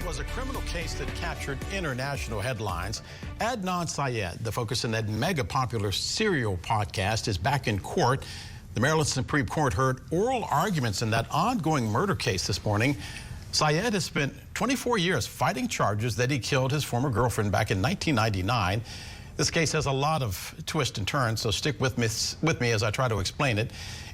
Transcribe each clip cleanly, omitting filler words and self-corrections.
was a criminal case that captured international headlines. Adnan Syed, the focus in that mega popular serial podcast, is back in court. The Maryland Supreme Court heard oral arguments in that ongoing murder case this morning. Syed has spent 24 years fighting charges that he killed his former girlfriend back in 1999. This case has a lot of twists and turns, so stick with me as I try to explain it.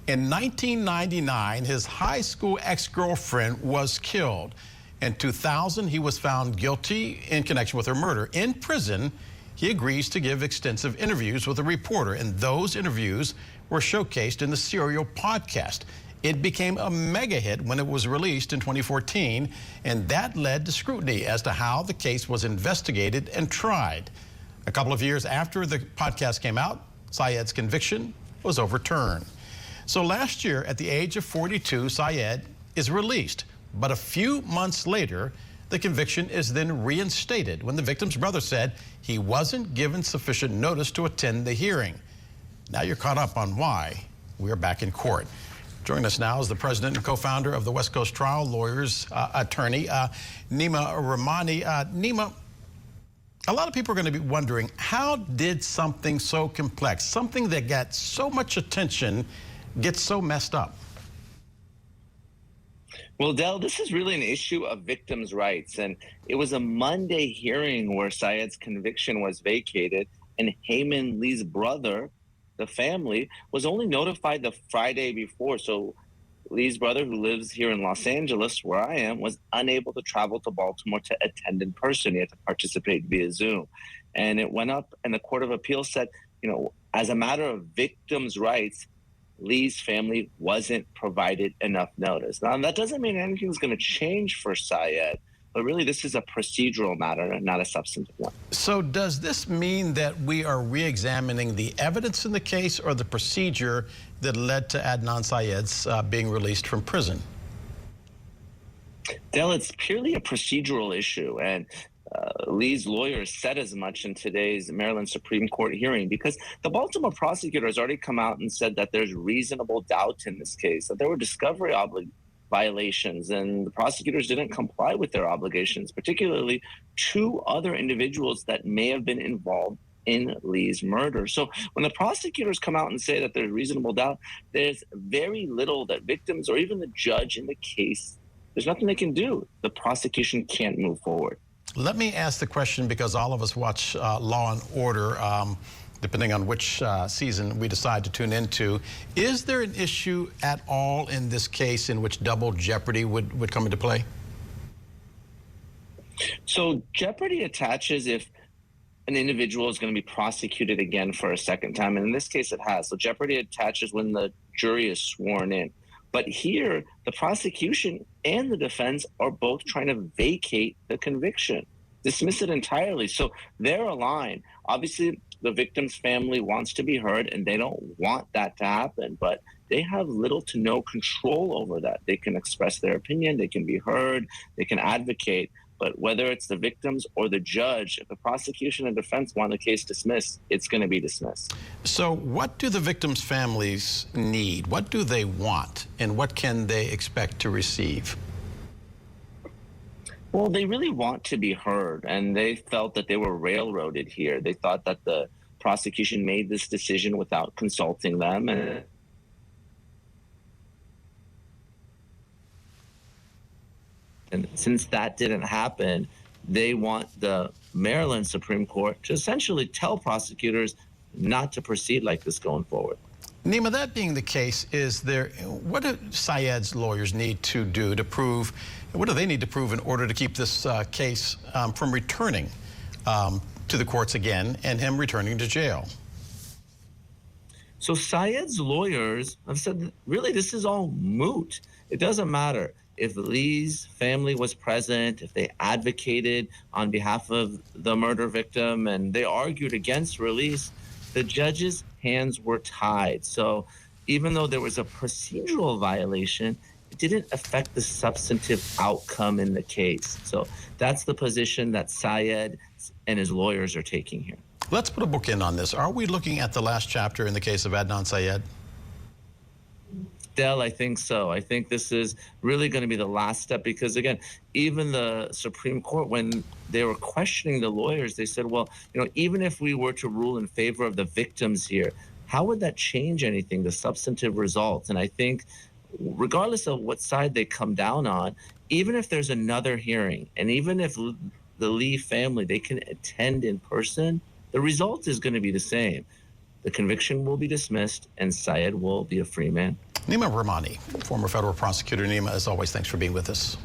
In 1999, his high school ex-girlfriend was killed. In 2000, he was found guilty in connection with her murder. In prison, he agrees to give extensive interviews with a reporter, and those interviews were showcased in the Serial podcast. It became a mega hit when it was released in 2014, and that led to scrutiny as to how the case was investigated and tried. A couple of years after the podcast came out, Syed's conviction was overturned. So last year, at the age of 42, Syed is released. But a few months later, the conviction is then reinstated when the victim's brother said he wasn't given sufficient notice to attend the hearing. Now you're caught up on why we are back in court. Joining us now is the president and co-founder of the West Coast Trial Lawyers attorney, Neama Rahmani. Neama, a lot of people are going to be wondering, how did something so complex, something that got so much attention, get so messed up? Well, Del, this is really an issue of victims' rights, and it was a Monday hearing where Syed's conviction was vacated, and Heyman Lee's brother, the family, was only notified the Friday before. So Lee's brother, who lives here in Los Angeles, where I am, was unable to travel to Baltimore to attend in person. He had to participate via Zoom. And it went up, and the Court of Appeals said, as a matter of victims' rights, Lee's family wasn't provided enough notice. Now, that doesn't mean anything's going to change for Syed, but really this is a procedural matter, not a substantive one. So does this mean that we are re-examining the evidence in the case or the procedure that led to Adnan Syed's being released from prison? Del, it's purely a procedural issue, and Lee's lawyers said as much in today's Maryland Supreme Court hearing, because the Baltimore prosecutor has already come out and said that there's reasonable doubt in this case, that there were discovery violations, and the prosecutors didn't comply with their obligations, particularly two other individuals that may have been involved in Lee's murder. So when the prosecutors come out and say that there's reasonable doubt, there's very little that victims or even the judge in the case, there's nothing they can do. The prosecution can't move forward. Let me ask the question, because all of us watch Law and Order, depending on which season we decide to tune into. Is there an issue at all in this case in which double jeopardy would come into play? So jeopardy attaches if an individual is going to be prosecuted again for a second time, and in this case it has. So jeopardy attaches when the jury is sworn in. But here, the prosecution and the defense are both trying to vacate the conviction, dismiss it entirely. So they're aligned. Obviously, the victim's family wants to be heard, and they don't want that to happen, but they have little to no control over that. They can express their opinion, they can be heard, they can advocate. But whether it's the victims or the judge, if the prosecution and defense want the case dismissed, it's going to be dismissed. So what do the victims' families need? What do they want? And what can they expect to receive? Well, they really want to be heard, and they felt that they were railroaded here. They thought that the prosecution made this decision without consulting them. And since that didn't happen, they want the Maryland Supreme Court to essentially tell prosecutors not to proceed like this going forward. Neama, that being the case, what do Syed's lawyers need to do to prove, what do they need to prove in order to keep this case from returning to the courts again and him returning to jail? So Syed's lawyers have said, really, this is all moot. It doesn't matter if Lee's family was present, if they advocated on behalf of the murder victim, and they argued against release, the judge's hands were tied. So even though there was a procedural violation, it didn't affect the substantive outcome in the case. So that's the position that Syed and his lawyers are taking here. Let's put a bookend on this. Are we looking at the last chapter in the case of Adnan Syed? Del, I think so. I think this is really going to be the last step because, again, even the Supreme Court, when they were questioning the lawyers, they said, well, even if we were to rule in favor of the victims here, how would that change anything, the substantive results? And I think regardless of what side they come down on, even if there's another hearing and even if the Lee family, they can attend in person, the result is going to be the same. The conviction will be dismissed and Syed will be a free man. Neama Rahmani, former federal prosecutor. Neama, as always, thanks for being with us.